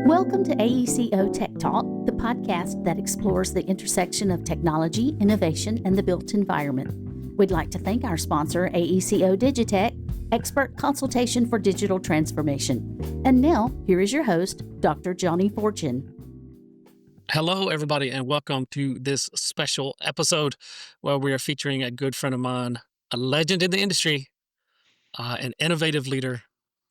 Welcome to AECO Tech Talk, the podcast that explores the intersection of technology, innovation, and the built environment. We'd like to thank our sponsor, AECO Digitech, expert consultation for digital transformation. And now, here is your host, Dr. Johnny Fortune. Hello, everybody, and welcome to this special episode where we are featuring a good friend of mine, a legend in the industry, an innovative leader,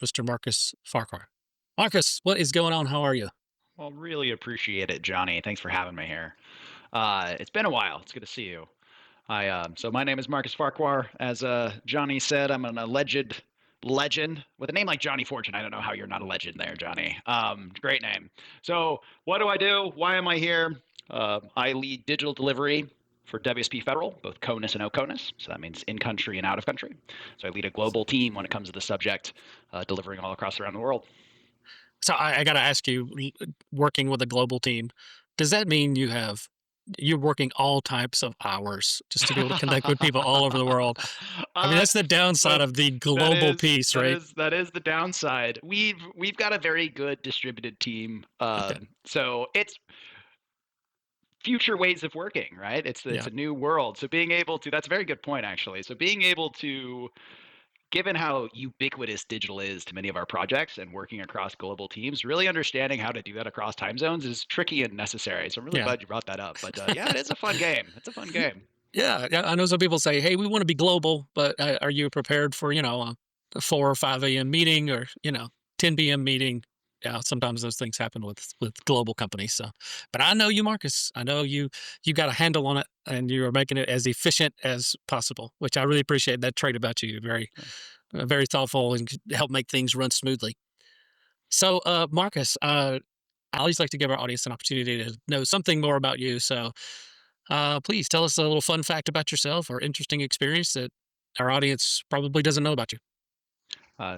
Mr. Marcus Farquhar. Marcus, what is going on? How are you? Well, really appreciate it, Johnny. Thanks for having me here. It's been a while. It's good to see you. So my name is Marcus Farquhar. As Johnny said, I'm an alleged legend with a name like Johnny Fortune. I don't know how you're not a legend there, Johnny. Great name. So what do I do? Why am I here? I lead digital delivery for WSP Federal, both CONUS and OCONUS. So that means in-country and out-of-country. So I lead a global team when it comes to the subject, delivering all across around the world. So I got to ask you, working with a global team, does that mean you're working all types of hours just to be able to connect with people all over the world? I mean, that's the downside of the global piece, right? That is the downside. We've got a very good distributed team. So it's future ways of working, right? It's a new world. So being able to, that's a very good point, actually. So being able to, given how ubiquitous digital is to many of our projects and working across global teams, really understanding how to do that across time zones is tricky and necessary. So I'm really glad you brought that up. But it is a fun game. It's a fun game. Yeah. I know some people say, hey, we want to be global, but are you prepared for, a 4 or 5 a.m. meeting or, 10 p.m. meeting? Yeah, sometimes those things happen with global companies. So, but I know you, Marcus. I know you got a handle on it, and you are making it as efficient as possible, which I really appreciate that trait about you. You're very thoughtful and help make things run smoothly. So, Marcus, I always like to give our audience an opportunity to know something more about you. So, please tell us a little fun fact about yourself or interesting experience that our audience probably doesn't know about you.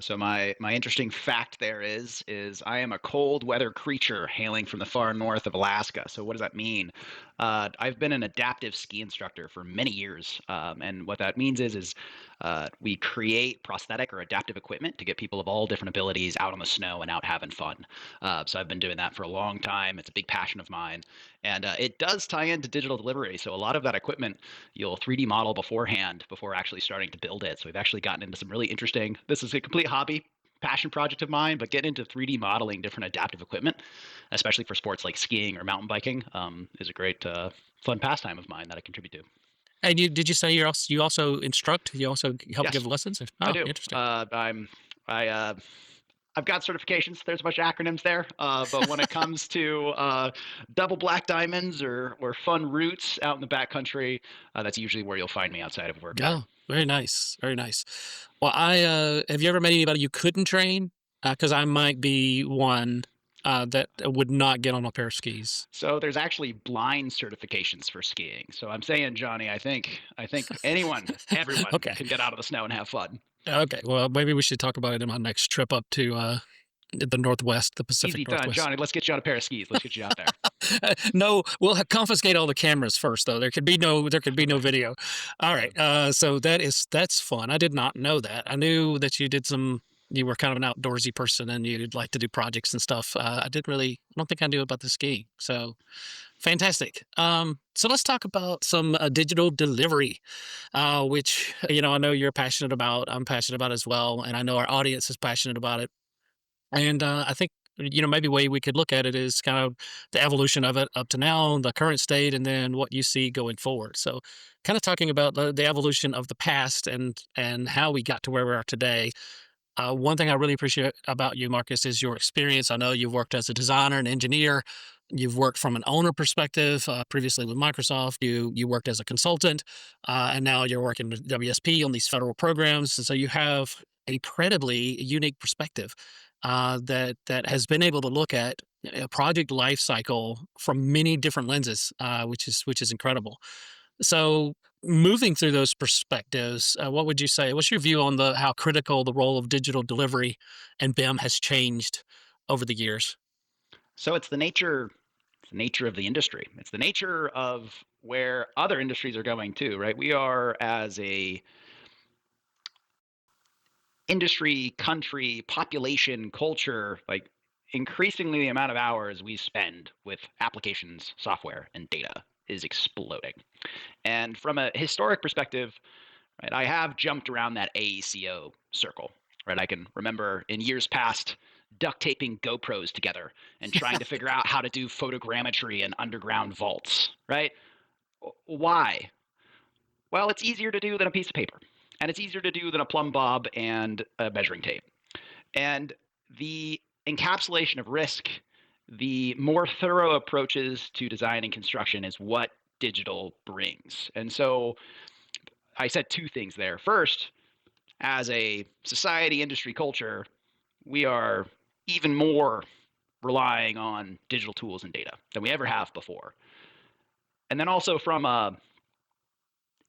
So my interesting fact there is I am a cold weather creature hailing from the far north of Alaska. So what does that mean? I've been an adaptive ski instructor for many years, and what that means is we create prosthetic or adaptive equipment to get people of all different abilities out on the snow and out having fun. So I've been doing that for a long time. It's a big passion of mine, and it does tie into digital delivery. So a lot of that equipment you'll 3D model beforehand before actually starting to build it. So we've actually gotten into some really interesting. This is a complete hobby passion project of mine, but getting into 3D modeling different adaptive equipment, especially for sports like skiing or mountain biking, is a great fun pastime of mine that I contribute to. And did you say you also instruct? You also help give lessons? Oh, I do. Interesting. I've got certifications. There's a bunch of acronyms there, but when it comes to double black diamonds or fun routes out in the backcountry, that's usually where you'll find me outside of work. Oh, very nice, very nice. Well, have you ever met anybody you couldn't train? Because I might be one that would not get on a pair of skis. So there's actually blind certifications for skiing. So I'm saying, Johnny, I think everyone can get out of the snow and have fun. Okay, well, maybe we should talk about it in my next trip up to the Northwest, the Pacific Easy Northwest. Johnny, let's get you on a pair of skis. Let's get you out there. No, we'll confiscate all the cameras first, though. There could be no video. All right, so that's fun. I did not know that. I knew that you were kind of an outdoorsy person and you'd like to do projects and stuff. I don't think I knew about the skiing. So fantastic. So let's talk about some digital delivery, which, I know you're passionate about, I'm passionate about as well. And I know our audience is passionate about it. And I think, maybe way we could look at it is kind of the evolution of it up to now, the current state, and then what you see going forward. So kind of talking about the evolution of the past and how we got to where we are today. One thing I really appreciate about you, Marcus, is your experience. I know you've worked as a designer and engineer. You've worked from an owner perspective, previously with Microsoft. You worked as a consultant, and now you're working with WSP on these federal programs. And so you have an incredibly unique perspective that has been able to look at a project life cycle from many different lenses, which is incredible. So moving through those perspectives, what would you say? What's your view on how critical the role of digital delivery and BIM has changed over the years? So it's the nature the nature of the industry. It's the nature of where other industries are going too, right? We are, as a industry, country, population, culture, like increasingly the amount of hours we spend with applications, software, and data is exploding. And from a historic perspective, right, I have jumped around that AECO circle, right? I can remember in years past duct taping GoPros together and trying to figure out how to do photogrammetry and underground vaults, right? Why? Well, it's easier to do than a piece of paper, and it's easier to do than a plumb bob and a measuring tape. And the encapsulation of risk, the more thorough approaches to design and construction is what digital brings. And so I said two things there. First, as a society, industry, culture, we are even more relying on digital tools and data than we ever have before. And then also from a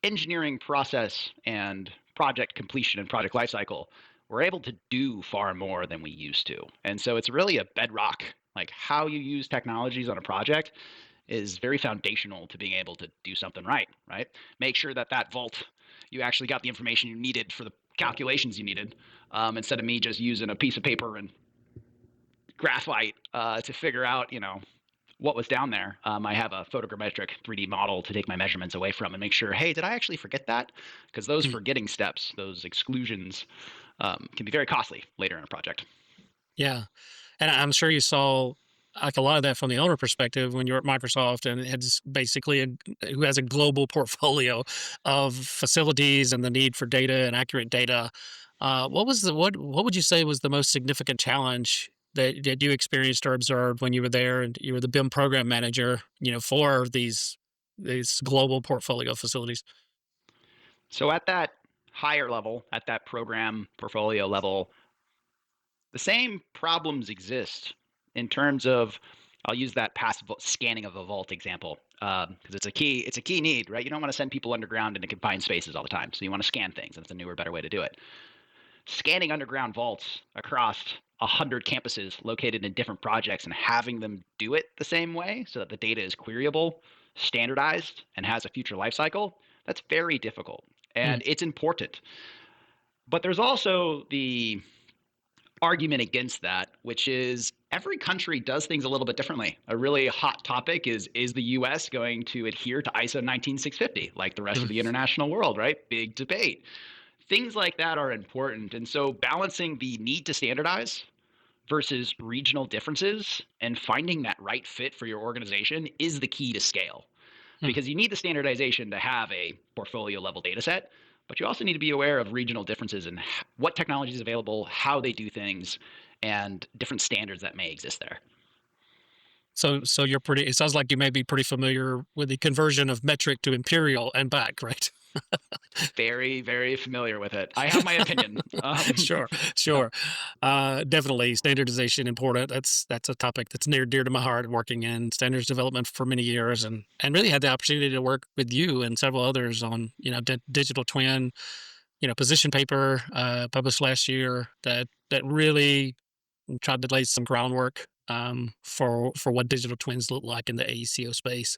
engineering process and project completion and project lifecycle, we're able to do far more than we used to. And so it's really a bedrock. Like how you use technologies on a project is very foundational to being able to do something right, right? Make sure that that vault, you actually got the information you needed for the calculations you needed, instead of me just using a piece of paper and graphite to figure out, what was down there. I have a photogrammetric 3D model to take my measurements away from and make sure, hey, did I actually forget that? Because those forgetting steps, those exclusions, can be very costly later in a project. Yeah. And I'm sure you saw like a lot of that from the owner perspective when you're at Microsoft and it's basically who has a global portfolio of facilities and the need for data and accurate data. What would you say was the most significant challenge that you experienced or observed when you were there and you were the BIM program manager, for these global portfolio facilities? So at that higher level, at that program portfolio level, the same problems exist in terms of, I'll use that passive scanning of a vault example, because it's a key need, right? You don't want to send people underground into confined spaces all the time, so you want to scan things. That's a newer, better way to do it. Scanning underground vaults across 100 campuses located in different projects and having them do it the same way so that the data is queryable, standardized, and has a future lifecycle, that's very difficult. And it's important. But there's also the argument against that, which is every country does things a little bit differently. A really hot topic is the US going to adhere to ISO 19650 like the rest of the international world, right? Big debate. Things like that are important. And so balancing the need to standardize versus regional differences and finding that right fit for your organization is the key to scale. Because you need the standardization to have a portfolio level data set, but you also need to be aware of regional differences in what technology is available, how they do things, and different standards that may exist there. So it sounds like you may be pretty familiar with the conversion of metric to imperial and back, right? Very, very familiar with it. I have my opinion. Sure, sure. Definitely standardization important. That's a topic that's near dear to my heart, working in standards development for many years and really had the opportunity to work with you and several others on, digital twin, position paper, published last year that really tried to lay some groundwork, for what digital twins look like in the AECO space.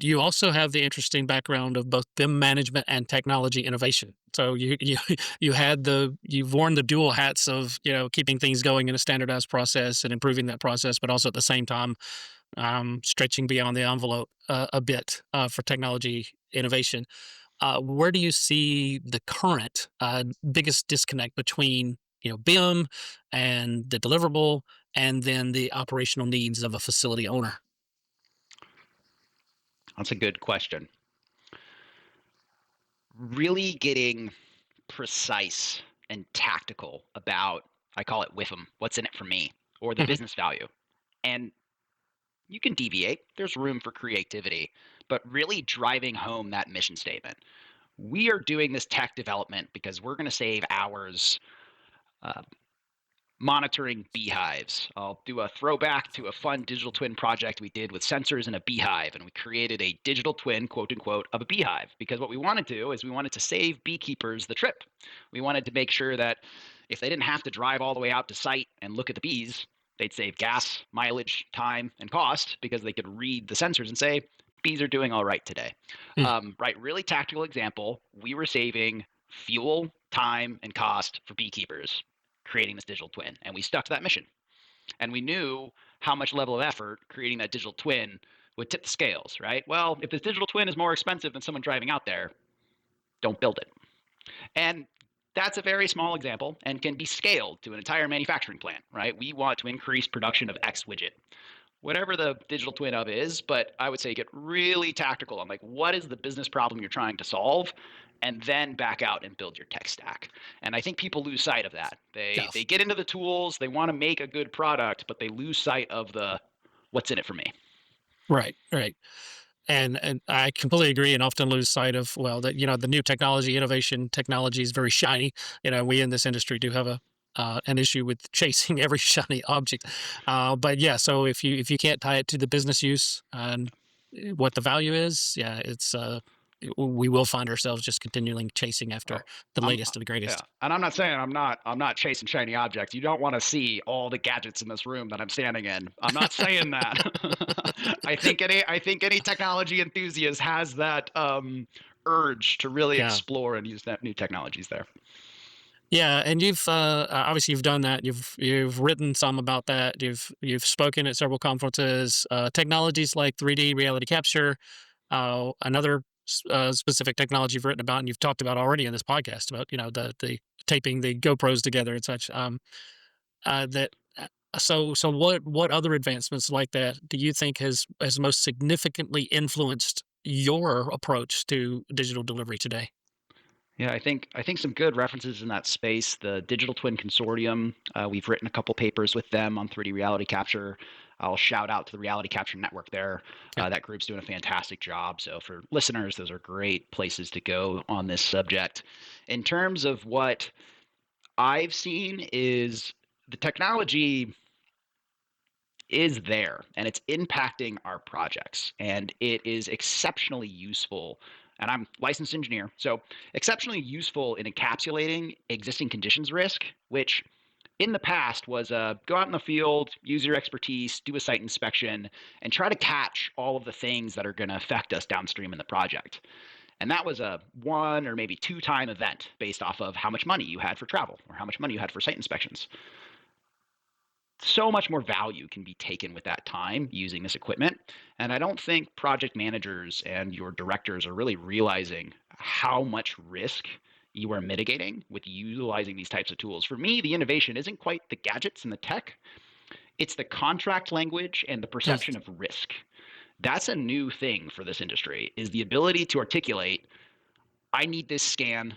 You also have the interesting background of both BIM management and technology innovation. So you've worn the dual hats of, keeping things going in a standardized process and improving that process, but also at the same time, stretching beyond the envelope a bit, for technology innovation. Where do you see the current biggest disconnect between, BIM and the deliverable and then the operational needs of a facility owner? That's a good question. Really getting precise and tactical about, I call it WIFM, what's in it for me, or the Mhm. business value. And you can deviate, there's room for creativity, but really driving home that mission statement. We are doing this tech development because we're going to save hours uh, monitoring beehives. I'll do a throwback to a fun digital twin project we did with sensors in a beehive, and we created a digital twin, quote unquote, of a beehive. Because what we wanted to do is we wanted to save beekeepers the trip. We wanted to make sure that if they didn't have to drive all the way out to site and look at the bees, They'd save gas, mileage, time, and cost because they could read the sensors and say, bees are doing all right today. Right, really tactical example. We were saving fuel, time, and cost for beekeepers creating this digital twin, and we stuck to that mission. And we knew how much level of effort creating that digital twin would tip the scales, right? Well, if this digital twin is more expensive than someone driving out there, don't build it. And that's a very small example and can be scaled to an entire manufacturing plant, right? We want to increase production of X widget, whatever the digital twin of is, but I would say get really tactical on like what is the business problem you're trying to solve, and then back out and build your tech stack. And I think people lose sight of that. They get into the tools, they want to make a good product, but they lose sight of the what's in it for me. Right, right. And I completely agree and often lose sight of, well, that, the new technology, innovation technology is very shiny. We in this industry do have an issue with chasing every shiny object. But yeah, so if you can't tie it to the business use and what the value is, yeah, we will find ourselves just continually chasing after the latest and the Yeah, greatest. and I'm not saying I'm not chasing shiny objects. You don't want to see all the gadgets in this room that I'm standing in. I'm not saying that. I think any technology enthusiast has that urge to really Yeah. explore and use that new technologies there. Yeah, and you've obviously you've done that. You've written some about that. You've spoken at several conferences. Technologies like 3D reality capture, another specific technology you've written about, and you've talked about already in this podcast about the taping the GoPros together and such. That so what other advancements like that do you think has most significantly influenced your approach to digital delivery today? Yeah, I think some good references in that space. The Digital Twin Consortium, we've written a couple papers with them on 3D reality capture. I'll shout out to the Reality Capture Network there. Yeah. That group's doing a fantastic job. So for listeners, those are great places to go on this subject. In terms of what I've seen is the technology is there and it's impacting our projects and it is exceptionally useful, and I'm a licensed engineer, so exceptionally useful in encapsulating existing conditions risk, which in the past was go out in the field, use your expertise, do a site inspection, and try to catch all of the things that are going to affect us downstream in the project. And that was a one or maybe two time event based off of how much money you had for travel or how much money you had for site inspections. So much more value can be taken with that time using this equipment. And I don't think project managers and your directors are really realizing how much risk you are mitigating with utilizing these types of tools. For me, the innovation isn't quite the gadgets and the tech, it's the contract language and the perception of risk. That's a new thing for this industry, is the ability to articulate, I need this scan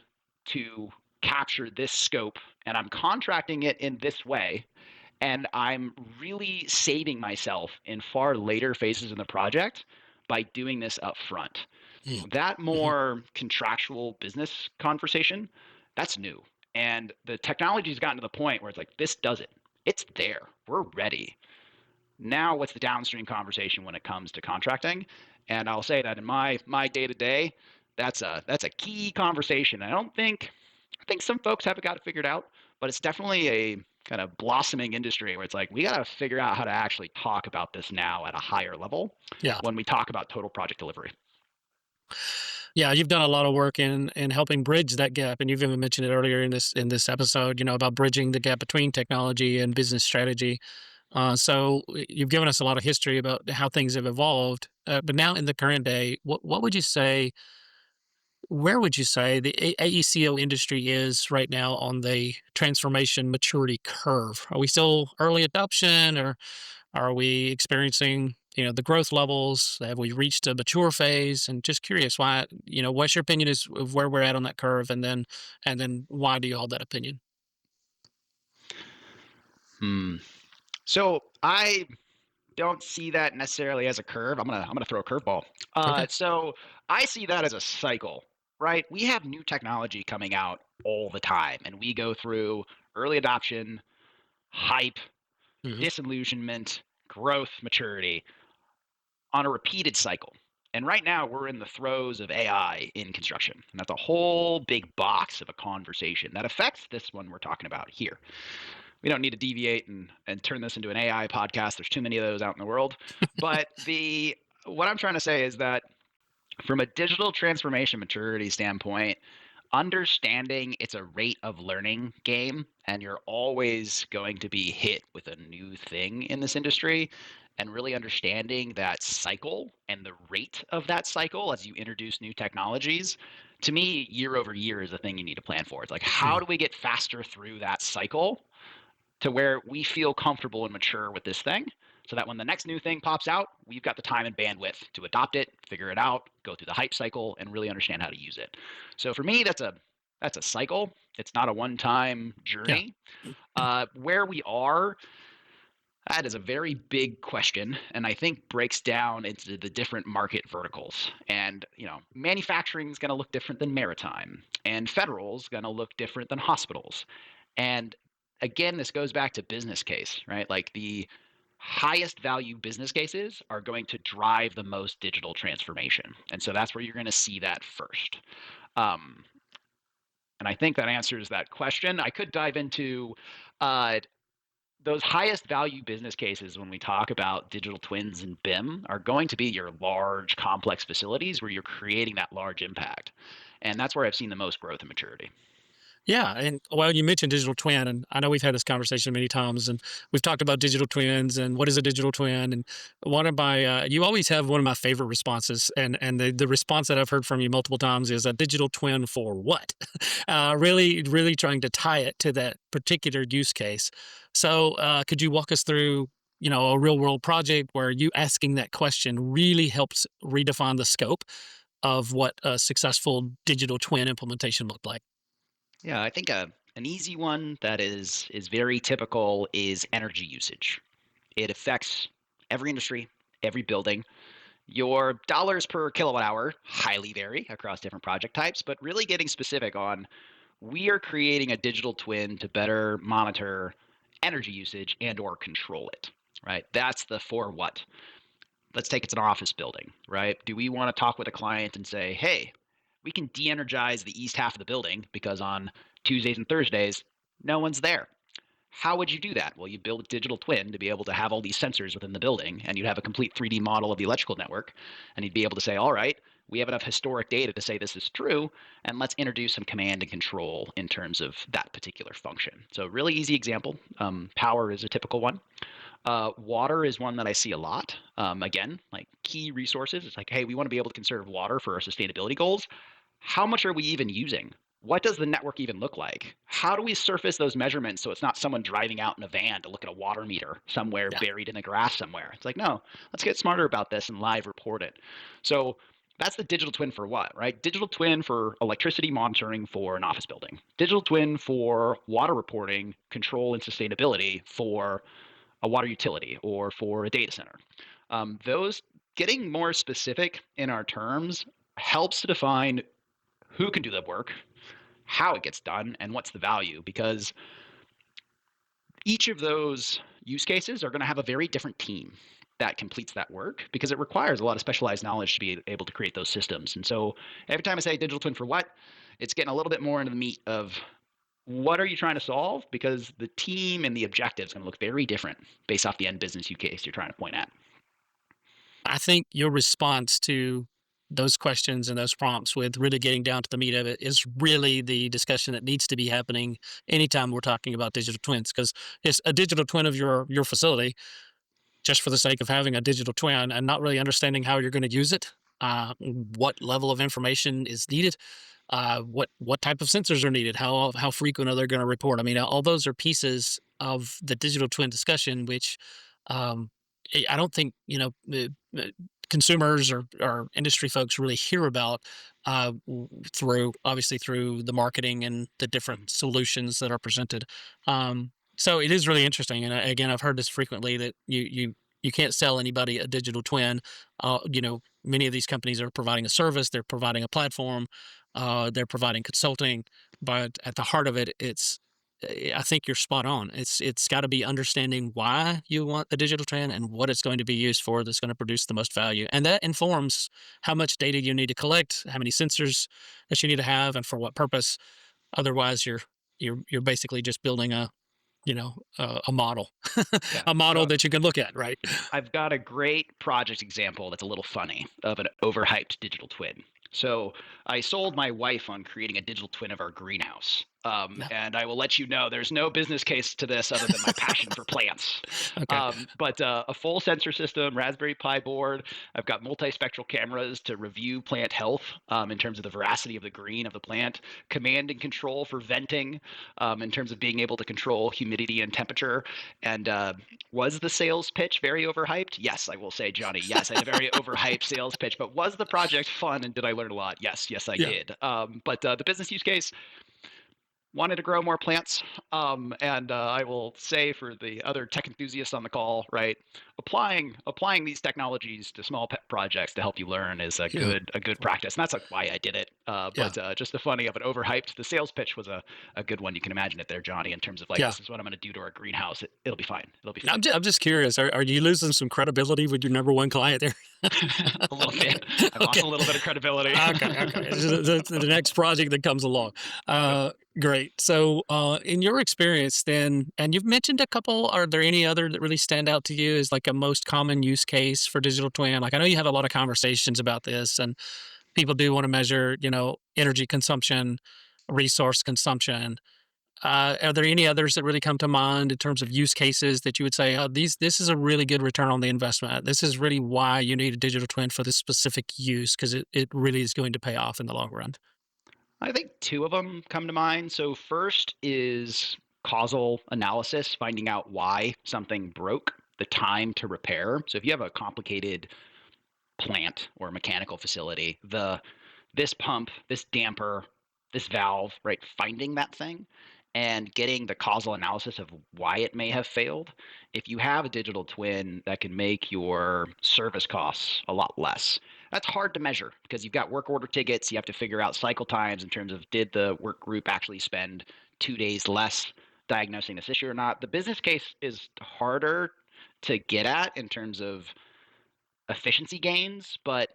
to capture this scope, and I'm contracting it in this way, and I'm really saving myself in far later phases in the project by doing this up front. That Mhm. more contractual business conversation, that's new. And the technology's gotten to the point where it's like, this does it. It's there. We're ready. Now, what's the downstream conversation when it comes to contracting? And I'll say that in my day to day, that's a key conversation. I think some folks have it got it figured out, but it's definitely a kind of blossoming industry where it's like we got to figure out how to actually talk about this now at a higher level Yeah. when we talk about total project delivery. Yeah, you've done a lot of work in helping bridge that gap, and you've even mentioned it earlier in this episode. About bridging the gap between technology and business strategy. So you've given us a lot of history about how things have evolved. But now in the current day, what would you say? Where would you say the AECO industry is right now on the transformation maturity curve? Are we still early adoption, or are we experiencing, the growth levels? Have we reached a mature phase? And just curious why, what's your opinion is of where we're at on that curve, and then why do you hold that opinion? Hmm. So I don't see that necessarily as a curve. I'm gonna throw a curveball. Okay. So I see that as a cycle, right? We have new technology coming out all the time, and we go through early adoption, hype, Hmm. disillusionment, growth, maturity on a repeated cycle. And right now we're in the throes of AI in construction. And that's a whole big box of a conversation that affects this one we're talking about here. we don't need to deviate and turn this into an AI podcast. There's too many of those out in the world. But what I'm trying to say is that from a digital transformation maturity standpoint, understanding it's a rate of learning game and you're always going to be hit with a new thing in this industry, and really understanding that cycle and the rate of that cycle as you introduce new technologies, to me, year over year is the thing you need to plan for. It's like, how Yeah. do we get faster through that cycle to where we feel comfortable and mature with this thing, so that when the next new thing pops out, we've got the time and bandwidth to adopt it, figure it out, go through the hype cycle, and really understand how to use it. So for me, that's a cycle. It's not a one-time Yeah. journey. Where we are, that is a very big question, and I think breaks down into the different market verticals. And manufacturing is going to look different than maritime, and federal is going to look different than hospitals. And again, this goes back to business case, right? Like the highest value business cases are going to drive the most digital transformation, and so that's where you're going to see that first. Um, and I think that answers that question. I could dive into uh, those highest value business cases when we talk about digital twins and BIM are going to be your large, complex facilities where you're creating that large impact. And that's where I've seen the most growth and maturity. Yeah, and well, you mentioned digital twin, and I know we've had this conversation many times, and we've talked about digital twins and what is a digital twin. And one of my, you always have one of my favorite responses, and the response that I've heard from you multiple times is a digital twin for what? Really trying to tie it to that particular use case. So, could you walk us through, a real world project where you asking that question really helps redefine the scope of what a successful digital twin implementation looked like? Yeah, I think an easy one that is very typical is energy usage. It affects every industry, every building. Your dollars per kilowatt hour highly vary across different project types, but really getting specific on, we are creating a digital twin to better monitor energy usage and or control it, right? That's the for what. Let's take it's an office building, right? Do we want to talk with a client and say, hey, we can de-energize the east half of the building because on Tuesdays and Thursdays, no one's there. How would you do that? Well, you build a digital twin to be able to have all these sensors within the building, and you'd have a complete 3D model of the electrical network, and you'd be able to say, all right, we have enough historic data to say this is true, and let's introduce some command and control in terms of that particular function. So really easy example. Power is a typical one. Water is one that I see a lot. Again, like key resources. It's like, hey, we want to be able to conserve water for our sustainability goals. How much are we even using? What does the network even look like? How do we surface those measurements so it's not someone driving out in a van to look at a water meter somewhere Yeah. buried in the grass somewhere? It's like, no, let's get smarter about this and live report it. So that's the digital twin for what, right? Digital twin for electricity monitoring for an office building. Digital twin for water reporting, control, and sustainability for a water utility or for a data center. Those getting more specific in our terms helps to define who can do the work, how it gets done, and what's the value, because each of those use cases are going to have a very different team that completes that work, because it requires a lot of specialized knowledge to be able to create those systems. And so every time I say digital twin for what, it's getting a little bit more into the meat of what are you trying to solve, because the team and the objective is going to look very different based off the end business use case you're trying to point at. I think your response to those questions and those prompts with really getting down to the meat of it is really the discussion that needs to be happening anytime we're talking about digital twins, because it's a digital twin of your facility just for the sake of having a digital twin and not really understanding how you're going to use it, what level of information is needed, what type of sensors are needed, how frequent are they going to report. I mean, all those are pieces of the digital twin discussion, which um, I don't think consumers or industry folks really hear about through obviously through the marketing and the different solutions that are presented. So it is really interesting, and again, I've heard this frequently that you can't sell anybody a digital twin. Many of these companies are providing a service, they're providing a platform, they're providing consulting, but at the heart of it, I think you're spot on. It's got to be understanding why you want the digital twin and what it's going to be used for that's going to produce the most value, and that informs how much data you need to collect, how many sensors that you need to have, and for what purpose. Otherwise, you're basically just building a model, Yeah. a model So that you can look at, right? I've got a great project example that's a little funny of an overhyped digital twin. So I sold my wife on creating a digital twin of our greenhouse. Yeah. And I will let you know there's no business case to this other than my passion for plants. Okay. But a full sensor system, Raspberry Pi board. I've got multispectral cameras to review plant health in terms of the veracity of the green of the plant, command and control for venting in terms of being able to control humidity and temperature. And was the sales pitch very overhyped? Yes, I will say, Johnny. Yes, I had a very overhyped sales pitch. But was the project fun and did I learn a lot? Yes, I Yeah. did. But the business use case, wanted to grow more plants. And I will say for the other tech enthusiasts on the call, right, applying these technologies to small pet projects to help you learn is a Yeah. good practice. And that's like why I did it. Yeah. But just the funny of it overhyped. The sales pitch was a good one. You can imagine it there, Johnny, in terms of like, Yeah. this is what I'm going to do to our greenhouse. It'll be fine. It'll be fine. I'm just curious. Are you losing some credibility with your number one client there? A little bit. I lost Okay. a little bit of credibility. Okay. The next project that comes along. Yep. Great. So, in your experience, then, and you've mentioned a couple. Are there any other that really stand out to you as like a most common use case for digital twin? Like, I know you have a lot of conversations about this, and people do want to measure, energy consumption, resource consumption. Are there any others that really come to mind in terms of use cases that you would say, "Oh, this is a really good return on the investment. This is really why you need a digital twin for this specific use because it really is going to pay off in the long run." I think two of them come to mind. So first is causal analysis, finding out why something broke, the time to repair. So if you have a complicated plant or mechanical facility, this pump, this damper, this valve, right? Finding that thing and getting the causal analysis of why it may have failed. If you have a digital twin that can make your service costs a lot less, that's hard to measure because you've got work order tickets. You have to figure out cycle times in terms of did the work group actually spend 2 days less diagnosing this issue or not. The business case is harder to get at in terms of efficiency gains, but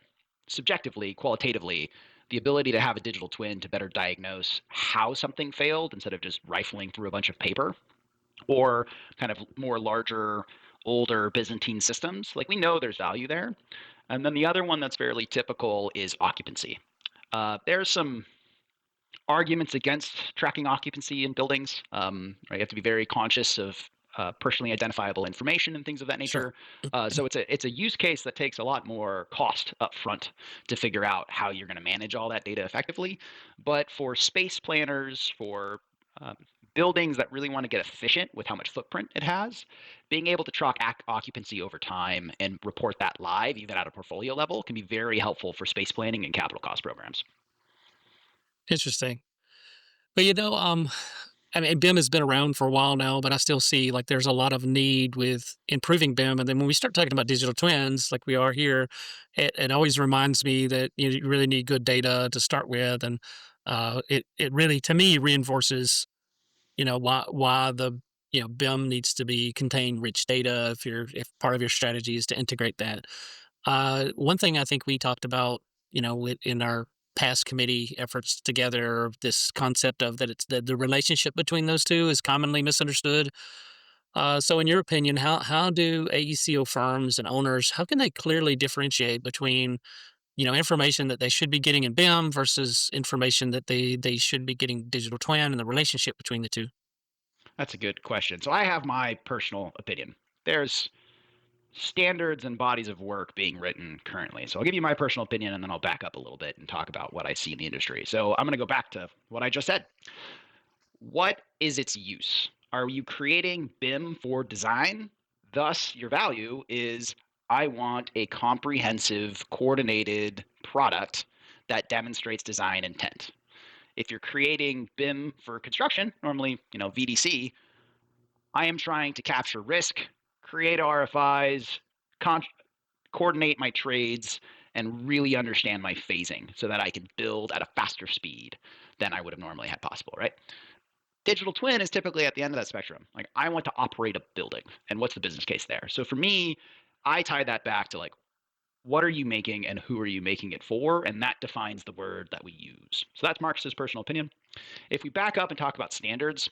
subjectively, qualitatively, the ability to have a digital twin to better diagnose how something failed instead of just rifling through a bunch of paper or kind of more larger, older Byzantine systems, like we know there's value there. And then the other one that's fairly typical is occupancy. There's some arguments against tracking occupancy in buildings. Right? You have to be very conscious of personally identifiable information and things of that Sure. nature. So it's a use case that takes a lot more cost up front to figure out how you're going to manage all that data effectively. But for space planners, for buildings that really want to get efficient with how much footprint it has, being able to track occupancy over time and report that live, even at a portfolio level, can be very helpful for space planning and capital cost programs. Interesting. But I mean, BIM has been around for a while now, but I still see like there's a lot of need with improving BIM. And then when we start talking about digital twins, like we are here, it always reminds me that you really need good data to start with, and it really to me reinforces why the BIM needs to be contain rich data if part of your strategy is to integrate that. One thing I think we talked about, in our past committee efforts together, this concept of that it's the relationship between those two is commonly misunderstood. So, in your opinion, how do AECO firms and owners how can they clearly differentiate between information that they should be getting in BIM versus information that they should be getting digital twin and the relationship between the two? That's a good question. So I have my personal opinion. There's standards and bodies of work being written currently. So I'll give you my personal opinion and then I'll back up a little bit and talk about what I see in the industry. So I'm going to go back to what I just said. What is its use? Are you creating BIM for design? Thus, your value is I want a comprehensive, coordinated product that demonstrates design intent. If you're creating BIM for construction, normally, VDC, I am trying to capture risk, create RFIs, coordinate my trades, and really understand my phasing so that I can build at a faster speed than I would have normally had possible, right? Digital twin is typically at the end of that spectrum. Like I want to operate a building and what's the business case there? So for me, I tie that back to like, what are you making and who are you making it for? And that defines the word that we use. So that's Marcus's personal opinion. If we back up and talk about standards,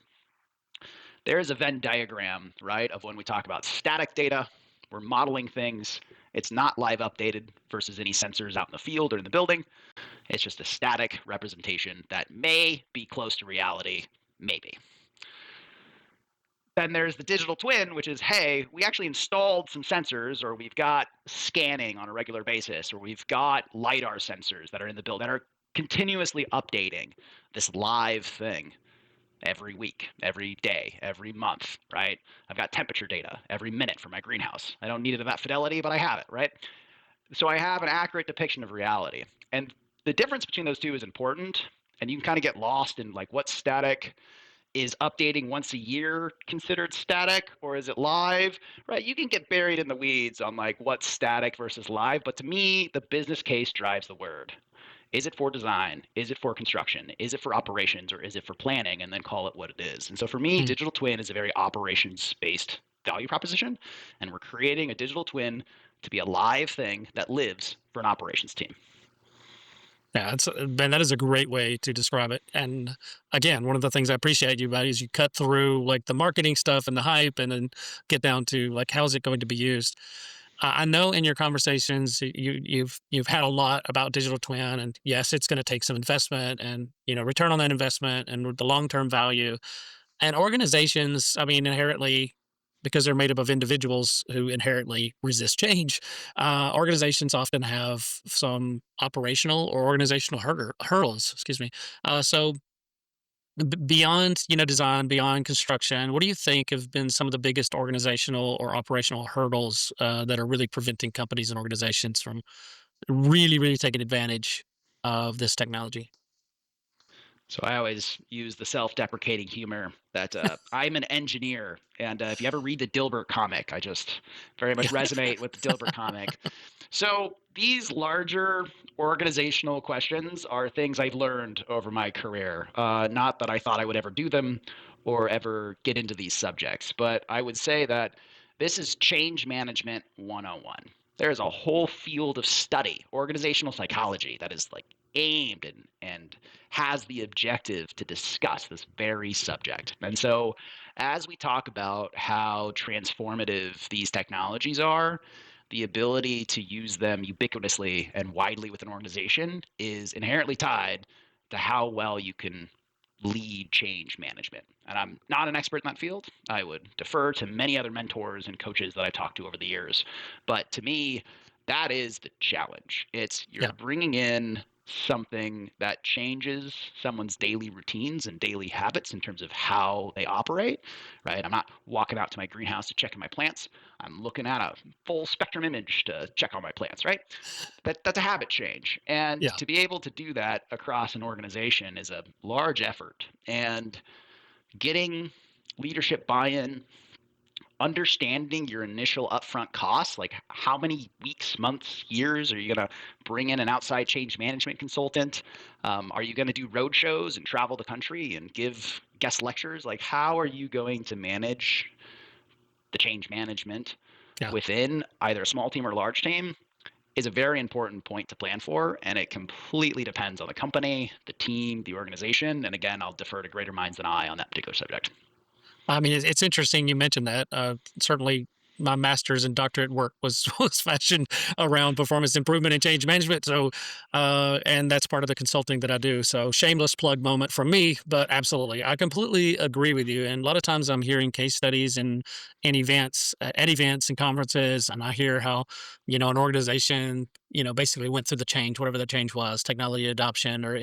There is a Venn diagram, right, of when we talk about static data, we're modeling things. It's not live updated versus any sensors out in the field or in the building. It's just a static representation that may be close to reality, maybe. Then there's the digital twin, which is, hey, we actually installed some sensors, or we've got scanning on a regular basis, or we've got LiDAR sensors that are in the building that are continuously updating this live thing every week, every day, every month, right? I've got temperature data every minute for my greenhouse. I don't need it at that fidelity, but I have it, right? So I have an accurate depiction of reality. And the difference between those two is important, and you can kind of get lost in like what's static. Is updating once a year considered static, or is it live? Right? You can get buried in the weeds on like what's static versus live, but to me, the business case drives the word. Is it for design? Is it for construction? Is it for operations, or is it for planning? And then call it what it is. And so for me, Mm. digital twin is a very operations based value proposition, and we're creating a digital twin to be a live thing that lives for an operations team. Yeah, Ben, that is a great way to describe it. And again, one of the things I appreciate you about is you cut through like the marketing stuff and the hype, and then get down to like how's it going to be used. I know in your conversations you've had a lot about digital twin, and yes, it's going to take some investment, and return on that investment and the long term value. And organizations, I mean, inherently, because they're made up of individuals who inherently resist change, organizations often have some operational or organizational hurdles. Excuse me. So beyond design, beyond construction, what do you think have been some of the biggest organizational or operational hurdles that are really preventing companies and organizations from really, really taking advantage of this technology? So I always use the self-deprecating humor that I'm an engineer, and if you ever read the Dilbert comic, I just very much Yeah. resonate with the Dilbert comic. So these larger organizational questions are things I've learned over my career. Not that I thought I would ever do them or ever get into these subjects, but I would say that this is change management 101. There's a whole field of study, organizational psychology, that is like aimed and has the objective to discuss this very subject. And so, as we talk about how transformative these technologies are, the ability to use them ubiquitously and widely with an organization is inherently tied to how well you can lead change management. And I'm not an expert in that field. I would defer to many other mentors and coaches that I've talked to over the years. But to me, that is the challenge. It's you're Yeah. bringing in something that changes someone's daily routines and daily habits in terms of how they operate, right? I'm not walking out to my greenhouse to check on my plants. I'm looking at a full spectrum image to check on my plants, right? That's a habit change. And Yeah. to be able to do that across an organization is a large effort. And getting leadership buy-in, understanding your initial upfront costs, like how many weeks, months, years are you going to bring in an outside change management consultant? Are you going to do road shows and travel the country and give guest lectures? Like, how are you going to manage the change management Yeah. within either a small team or a large team? Is a very important point to plan for, and it completely depends on the company, the team, the organization. And again, I'll defer to greater minds than I on that particular subject. I mean, it's interesting you mentioned that. Certainly, my master's and doctorate work was was fashioned around performance improvement and change management. So, and that's part of the consulting that I do. So, shameless plug moment from me, but absolutely, I completely agree with you. And a lot of times, I'm hearing case studies and events at events and conferences, and I hear how an organization basically went through the change, whatever the change was, technology adoption or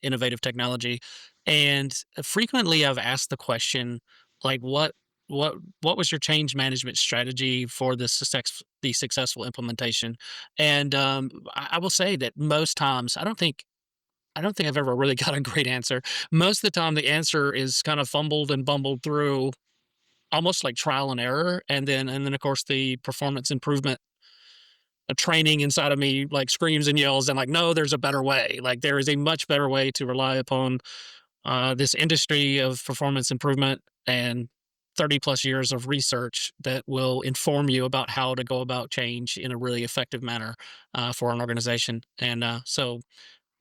innovative technology, and frequently I've asked the question like what was your change management strategy for the successful implementation? And I will say that most times I don't think I've ever really got a great answer. Most of the time the answer is kind of fumbled and bumbled through, almost like trial and error, and then of course the performance improvement training inside of me like screams and yells and like, no, there's a better way. Like there is a much better way to rely upon this industry of performance improvement and 30 plus years of research that will inform you about how to go about change in a really effective manner for an organization. And so,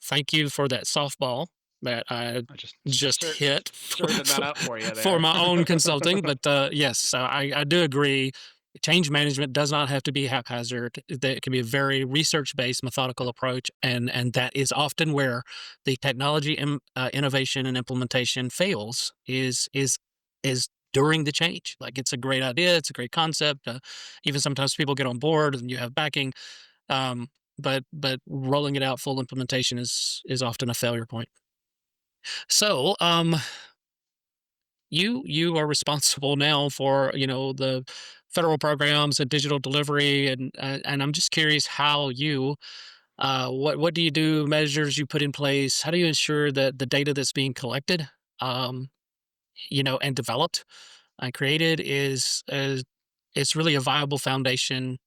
thank you for that softball. that I I just hit serving that up for you for there. my own consulting. But yes, I do agree. Change management does not have to be haphazard. It can be a very research-based, methodical approach, and that is often where the technology innovation and implementation fails. Is during the change. Like it's a great idea, it's a great concept. Even sometimes people get on board and you have backing, um, but rolling it out full implementation is often a failure point. So, you are responsible now for the federal programs and digital delivery, and I'm just curious how you what do you do, measures you put in place, how do you ensure that the data that's being collected, um, and developed and created is it's really a viable foundation,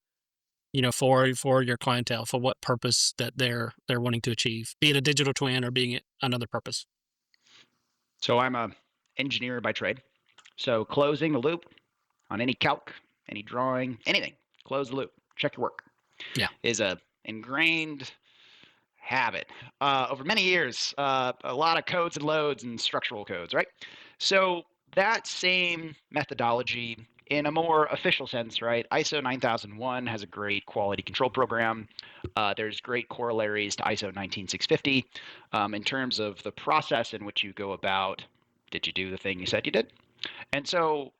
for your clientele, for what purpose that they're wanting to achieve, be it a digital twin or being it another purpose. So I'm a engineer by trade. So closing the loop on any calc, any drawing, anything, close the loop, check your work Yeah. is a ingrained habit over many years. A lot of codes and loads and structural codes, right? So that same methodology in a more official sense, right? ISO 9001 has a great quality control program. There's great corollaries to ISO 19650 in terms of the process in which you go about, did you do the thing you said you did? And so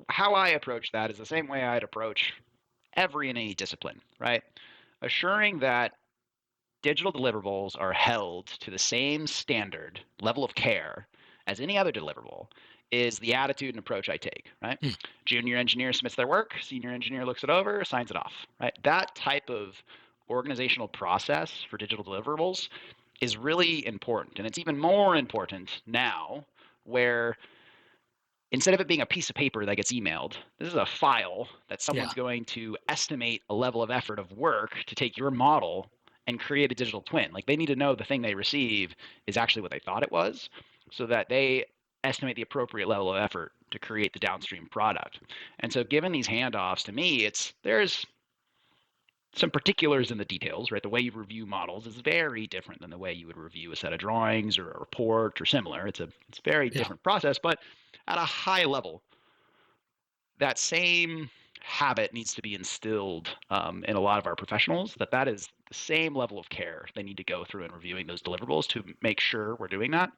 how I approach that is the same way I'd approach every and any discipline, right? Assuring that digital deliverables are held to the same standard level of care as any other deliverable is the attitude and approach I take, right? Mm. Junior engineer submits their work, senior engineer looks it over, signs it off, right? That type of organizational process for digital deliverables is really important. And it's even more important now where instead of it being a piece of paper that gets emailed, this is a file that Yeah. someone's going to estimate a level of effort of work to take your model and create a digital twin. Like they need to know the thing they receive is actually what they thought it was so that they estimate the appropriate level of effort to create the downstream product. And so given these handoffs to me, there's some particulars in the details, right? The way you review models is very different than the way you would review a set of drawings or a report or similar. It's a very Yeah. different process, but at a high level, that same habit needs to be instilled in a lot of our professionals. That is the same level of care they need to go through in reviewing those deliverables to make sure we're doing that.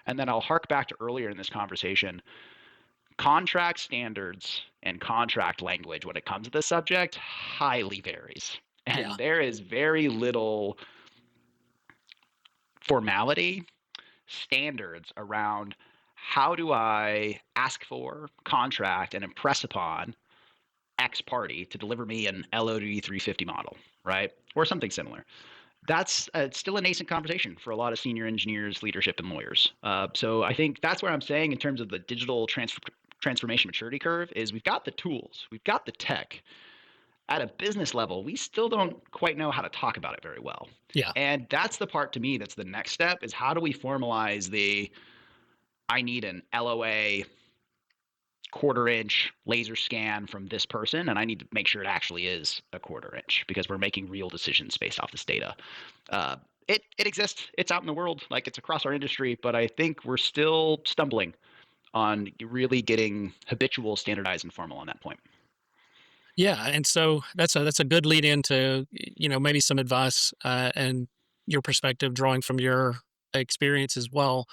And then I'll hark back to earlier in this conversation. Contract standards and contract language when it comes to this subject highly varies. Yeah. And there is very little formality, standards around how do I ask for, contract, and impress upon X party to deliver me an LOD 350 model, right? Or something similar. That's still a nascent conversation for a lot of senior engineers, leadership, and lawyers. So I think that's where I'm saying in terms of the digital transformation maturity curve is we've got the tools, we've got the tech. At a business level, we still don't quite know how to talk about it very well. Yeah. And that's the part to me that's the next step is how do we formalize I need an LOA quarter-inch laser scan from this person, and I need to make sure it actually is a quarter-inch because we're making real decisions based off this data. It exists. It's out in the world. Like it's across our industry, but I think we're still stumbling on really getting habitual, standardized, and formal on that point. Yeah, and so that's a good lead into maybe some advice and your perspective, drawing from your experience as well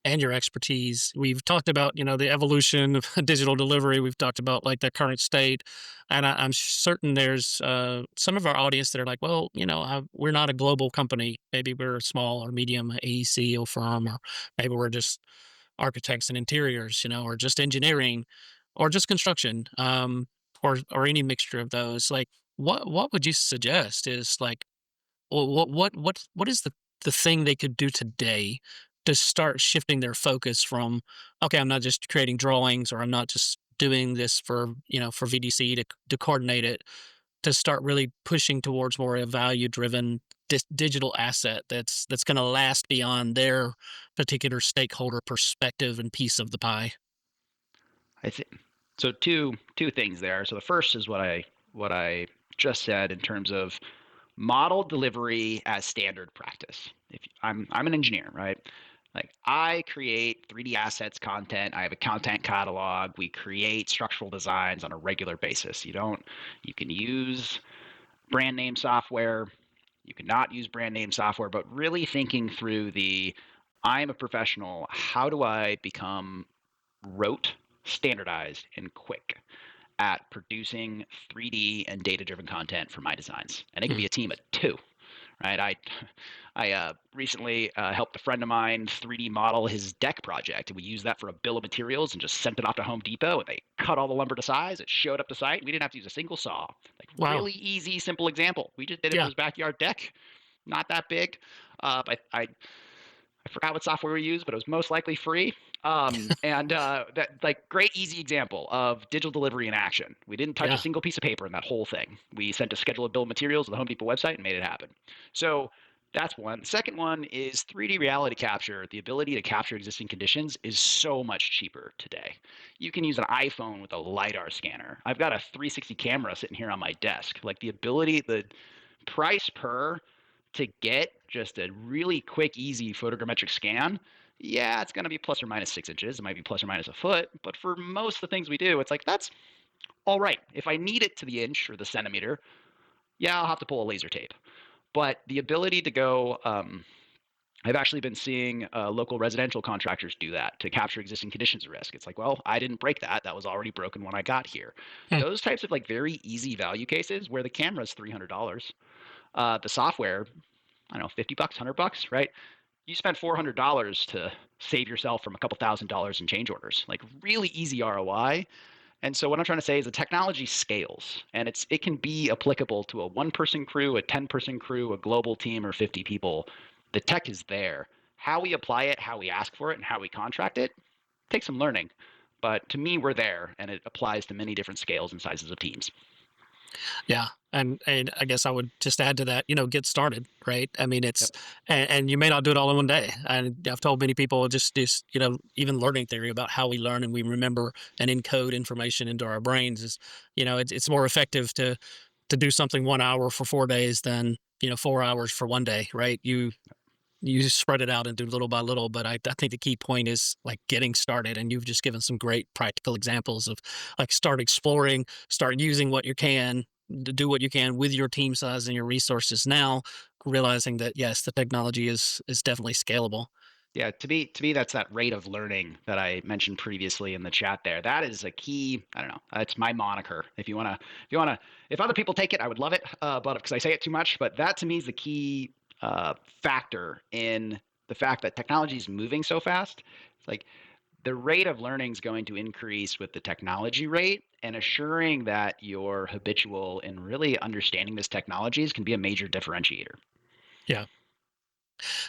and your expertise. We've talked about the evolution of digital delivery. We've talked about like the current state, and I'm certain there's some of our audience that are like, well, we're not a global company. Maybe we're a small or medium AECO firm, or maybe we're just architects and interiors, or just engineering, or just construction. Or any mixture of those. Like, what would you suggest is like, well, what is the thing they could do today to start shifting their focus from, okay, I'm not just creating drawings, or I'm not just doing this for for VDC to coordinate it, to start really pushing towards more a value driven digital asset that's going to last beyond their particular stakeholder perspective and piece of the pie. I think so. Two things there. So the first is what I just said in terms of model delivery as standard practice. If I'm an engineer, right? Like I create 3D assets content. I have a content catalog. We create structural designs on a regular basis. You can use brand name software. You cannot use brand name software, but really thinking through I'm a professional. How do I become rote, standardized, and quick at producing 3D and data-driven content for my designs? And it could be a team of 2, right? I recently helped a friend of mine 3D model his deck project, and we used that for a bill of materials and just sent it off to Home Depot, and they cut all the lumber to size. It showed up to site. We didn't have to use a single saw. Like Wow. really easy, simple example. We just did it for Yeah. his backyard deck. Not that big. I forgot what software we used, but it was most likely free. That like great easy example of digital delivery in action. We didn't touch a Yeah. single piece of paper in that whole thing. We sent a schedule of bill of materials to the Home Depot website and made it happen. So that's one. The second one is 3D reality capture. The ability to capture existing conditions is so much cheaper today. You can use an iPhone with a LiDAR scanner. I've got a 360 camera sitting here on my desk. Like the price per to get just a really quick, easy photogrammetric scan, yeah, it's going to be plus or minus 6 inches. It might be plus or minus a foot. But for most of the things we do, it's like, that's all right. If I need it to the inch or the centimeter, yeah, I'll have to pull a laser tape. But the ability to go, I've actually been seeing local residential contractors do that to capture existing conditions of risk. It's like, well, I didn't break that. That was already broken when I got here. Hmm. Those types of like very easy value cases where the camera is $300. The software, I don't know, $50, $100, right? You spent $400 to save yourself from a couple $1,000s in change orders. Like really easy ROI. And so what I'm trying to say is the technology scales, and it can be applicable to a 1-person crew, a 10-person crew, a global team, or 50 people. The tech is there. How we apply it, how we ask for it, and how we contract it takes some learning. But to me, we're there, and it applies to many different scales and sizes of teams. Yeah. And I guess I would just add to that, get started, right? I mean, Yep. and you may not do it all in one day. And I've told many people just, even learning theory about how we learn and we remember and encode information into our brains is, it's more effective to do something 1 hour for 4 days than, 4 hours for one day, right? You just spread it out and do little by little. But I think the key point is like getting started. And you've just given some great practical examples of like start exploring, start using what you can, to do what you can with your team size and your resources now, realizing that yes, the technology is definitely scalable. Yeah, to me, that's that rate of learning that I mentioned previously in the chat there. That is a key. I don't know. It's my moniker. If other people take it, I would love it. But because I say it too much, but that to me is the key factor in the fact that technology is moving so fast. It's like the rate of learning is going to increase with the technology rate, and assuring that you're habitual in really understanding this technologies can be a major differentiator. Yeah.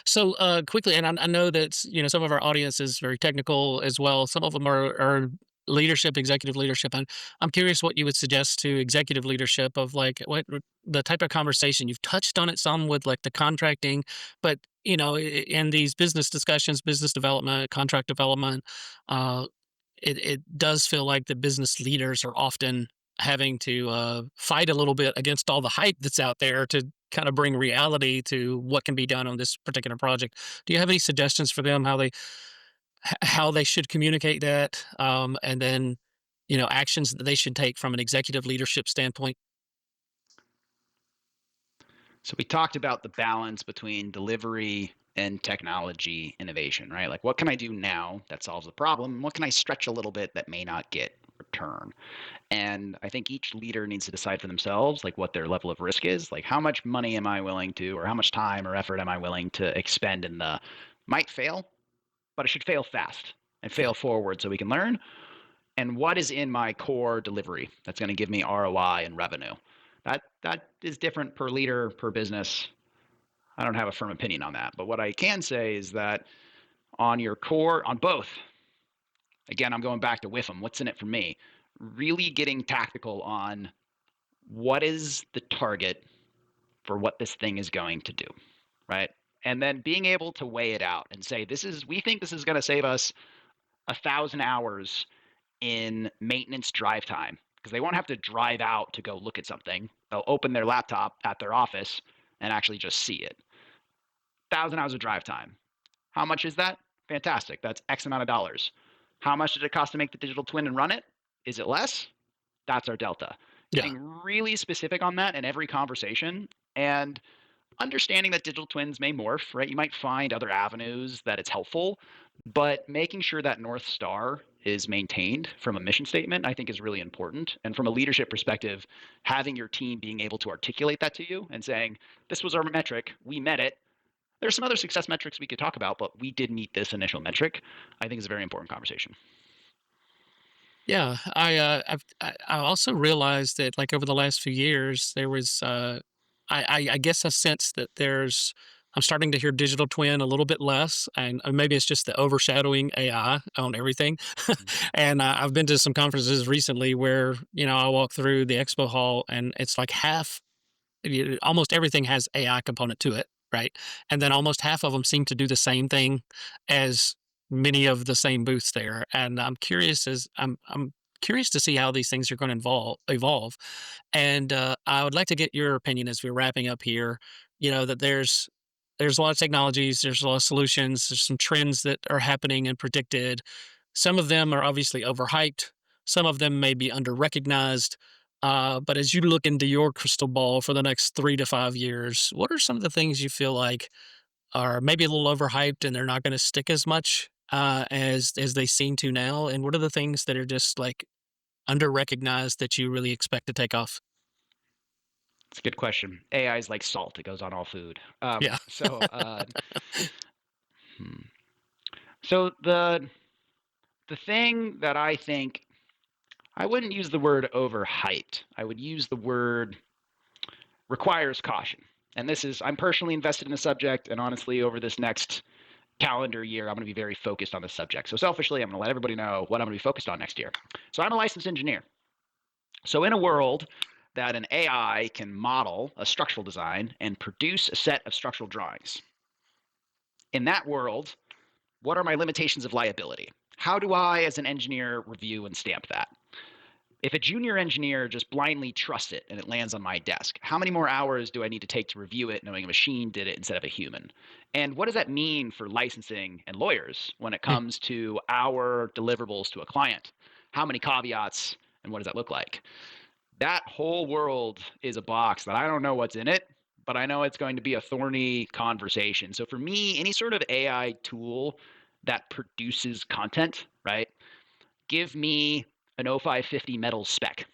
So quickly, and I know that some of our audience is very technical as well. Some of them are leadership, executive leadership. And I'm curious what you would suggest to executive leadership of like what the type of conversation you've touched on it some with like the contracting, but in these business discussions, business development, contract development, uh, it does feel like the business leaders are often having to fight a little bit against all the hype that's out there to kind of bring reality to what can be done on this particular project. Do you have any suggestions for them how they should communicate that, and then actions that they should take from an executive leadership standpoint? So we talked about the balance between delivery and technology innovation, right? Like what can I do now that solves the problem? What can I stretch a little bit that may not get return? And I think each leader needs to decide for themselves like what their level of risk is. Like how much money am I willing to, or how much time or effort am I willing to expend in the might fail, but it should fail fast and Yeah. fail forward so we can learn. And what is in my core delivery that's going to give me ROI and revenue? That is different per leader, per business. I don't have a firm opinion on that. But what I can say is that on your core, on both, again, I'm going back to WIFM. What's in it for me? Really getting tactical on what is the target for what this thing is going to do, right? And then being able to weigh it out and say, we think this is going to save us 1,000 hours in maintenance drive time because they won't have to drive out to go look at something. They'll open their laptop at their office and actually just see it. 1,000 hours of drive time. How much is that? Fantastic. That's X amount of dollars. How much did it cost to make the digital twin and run it? Is it less? That's our delta. Yeah. Getting really specific on that in every conversation and understanding that digital twins may morph, right? You might find other avenues that it's helpful, but making sure that North Star is maintained from a mission statement, I think is really important. And from a leadership perspective, having your team being able to articulate that to you and saying, this was our metric, we met it. There's some other success metrics we could talk about, but we did meet this initial metric, I think is a very important conversation. Yeah, I also realized that like over the last few years there was I guess a sense that I'm starting to hear digital twin a little bit less, and maybe it's just the overshadowing AI on everything. And I've been to some conferences recently where I walk through the expo hall and it's like almost everything has AI component to it, right? And then almost half of them seem to do the same thing as many of the same booths there. And I'm curious to see how these things are going to evolve. And I would like to get your opinion as we're wrapping up here. That there's a lot of technologies, there's a lot of solutions, there's some trends that are happening and predicted. Some of them are obviously overhyped. Some of them may be under recognized. But as you look into your crystal ball for the next 3 to 5 years, what are some of the things you feel like are maybe a little overhyped and they're not going to stick as much as they seem to now? And what are the things that are just like under recognized that you really expect to take off? It's a good question. AI is like salt; it goes on all food. Yeah. Hmm. So the thing that I think I wouldn't use the word overhyped. I would use the word requires caution. And this is I'm personally invested in the subject, and honestly, over this next calendar year, I'm going to be very focused on this subject. So selfishly, I'm going to let everybody know what I'm going to be focused on next year. So I'm a licensed engineer. So in a world that an AI can model a structural design and produce a set of structural drawings, in that world, what are my limitations of liability? How do I, as an engineer, review and stamp that? If a junior engineer just blindly trusts it and it lands on my desk, how many more hours do I need to take to review it knowing a machine did it instead of a human? And what does that mean for licensing and lawyers when it Hmm. comes to our deliverables to a client? How many caveats and what does that look like? That whole world is a box that I don't know what's in it, but I know it's going to be a thorny conversation. So for me, any sort of AI tool that produces content, right? Give me an 0550 metals spec.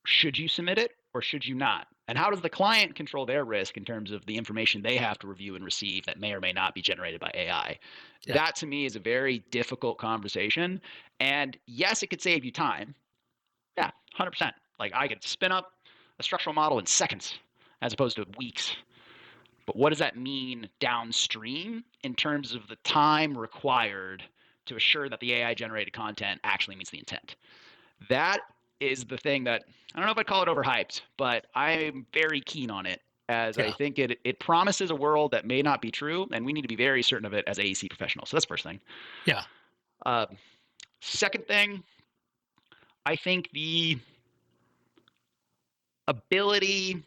Should you submit it or should you not? And how does the client control their risk in terms of the information they have to review and receive that may or may not be generated by AI? Yeah. That to me is a very difficult conversation. And yes, it could save you time. Yeah, 100%. Like I could spin up a structural model in seconds as opposed to weeks. But what does that mean downstream in terms of the time required to assure that the AI generated content actually meets the intent? That is the thing that I don't know if I'd call it overhyped, but I'm very keen on it as I Yeah. think it promises a world that may not be true, and we need to be very certain of it as AEC professionals. So that's the first thing. Yeah. Uh, Second thing, I think the ability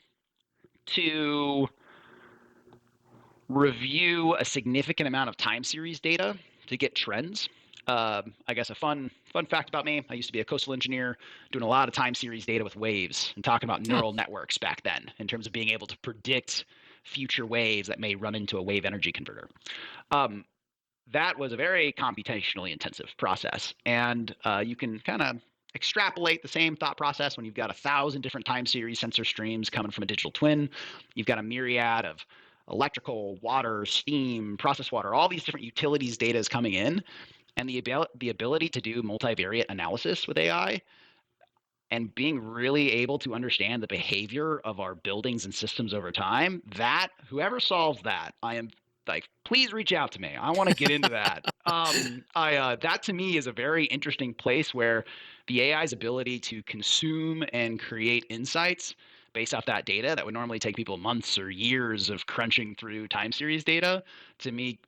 to review a significant amount of time series data to get trends. I guess a fun fact about me: I used to be a coastal engineer, doing a lot of time series data with waves and talking about Hmm. neural networks back then in terms of being able to predict future waves that may run into a wave energy converter. Um, that was a very computationally intensive process, and you can kind of extrapolate the same thought process when you've got 1,000 different time series sensor streams coming from a digital twin. You've got a myriad of electrical, water, steam, process water, all these different utilities data is coming in, and the ability to do multivariate analysis with AI and being really able to understand the behavior of our buildings and systems over time, that whoever solves that, I am like, please reach out to me. I want to get into that. I That to me is a very interesting place where the AI's ability to consume and create insights based off that data that would normally take people months or years of crunching through time series data, to me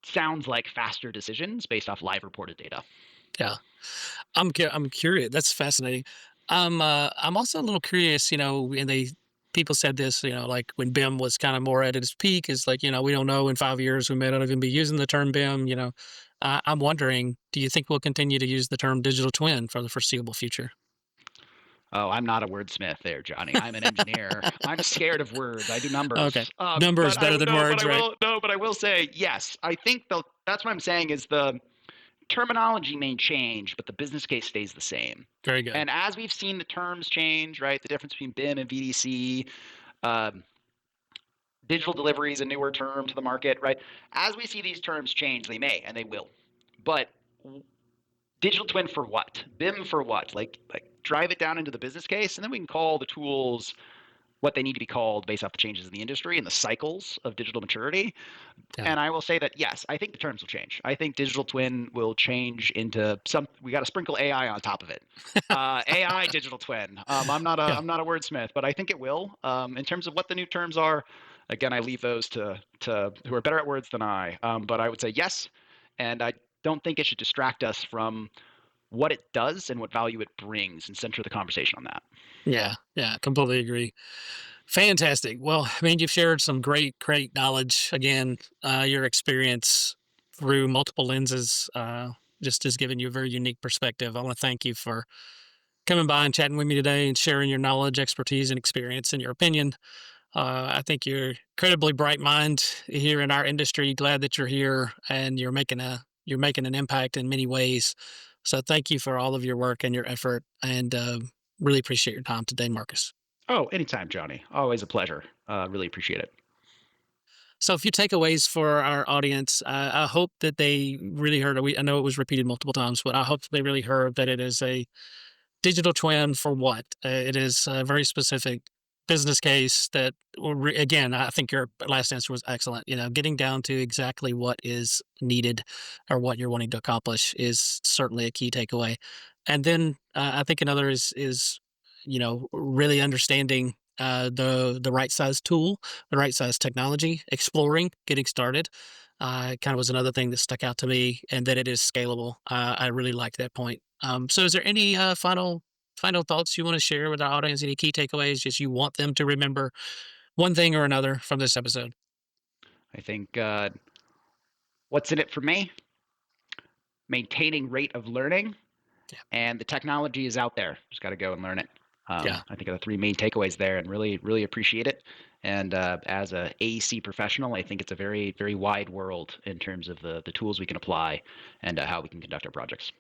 sounds like faster decisions based off live reported data. Yeah. I'm curious. That's fascinating. I'm also a little curious. And they people said this, like when BIM was kind of more at its peak, is like, we don't know, in 5 years we may not even be using the term BIM. I'm wondering, do you think we'll continue to use the term digital twin for the foreseeable future? Oh, I'm not a wordsmith there, Johnny. I'm an engineer. I'm scared of words. I do Okay. numbers. Numbers better than words, right? But I will say yes. I think that's what I'm saying is the terminology may change, but the business case stays the same. Very good. And as we've seen the terms change, right, the difference between BIM and VDC, digital delivery is a newer term to the market, right? As we see these terms change, they may and they will. But digital twin for what? BIM for what? Like drive it down into the business case, and then we can call the tools what they need to be called based off the changes in the industry and the cycles of digital maturity. Yeah. And I will say that, yes, I think the terms will change. I think digital twin will change into we got to sprinkle AI on top of it. AI digital twin. I'm not a wordsmith, but I think it will. In terms of what the new terms are, again, I leave those to who are better at words than I. But I would say yes, and I don't think it should distract us from what it does and what value it brings, and center the conversation on that. Yeah, completely agree. Fantastic. Well, I mean, you've shared some great knowledge. Again, your experience through multiple lenses just has given you a very unique perspective. I want to thank you for coming by and chatting with me today and sharing your knowledge, expertise, and experience and your opinion. I think you're incredibly bright mind here in our industry. Glad that you're here and you're making an impact in many ways. So thank you for all of your work and your effort, and really appreciate your time today, Marcus. Oh, anytime, Johnny. Always a pleasure. Really appreciate it. So a few takeaways for our audience. I hope that they really heard. I know it was repeated multiple times, but I hope they really heard that it is a digital twin for what? It is a very specific business case that, again, I think your last answer was excellent. Getting down to exactly what is needed or what you're wanting to accomplish is certainly a key takeaway. And then I think another is really understanding the right size tool, the right size technology, exploring, getting started. Kind of was another thing that stuck out to me, and that it is scalable. I really like that point. So is there any final thoughts you want to share with our audience? Any key takeaways just you want them to remember one thing or another from this episode? I think what's in it for me? Maintaining rate of learning, and the technology is out there. Just got to go and learn it. I think are the three main takeaways there, and really appreciate it. And as a AEC professional, I think it's a very, very wide world in terms of the tools we can apply and how we can conduct our projects.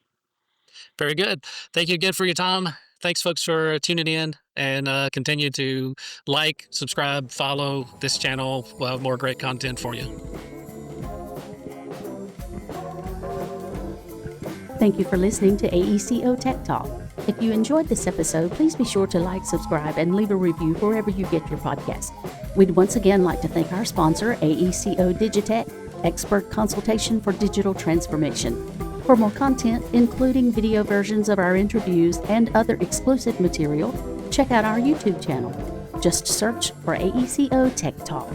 Very good. Thank you again for your time. Thanks, folks, for tuning in, and continue to like, subscribe, follow this channel. We'll have more great content for you. Thank you for listening to AECO Tech Talk. If you enjoyed this episode, please be sure to like, subscribe, and leave a review wherever you get your podcast. We'd once again like to thank our sponsor, AECO Digitech, expert consultation for digital transformation. For more content, including video versions of our interviews and other exclusive material, check out our YouTube channel. Just search for AECO Tech Talk.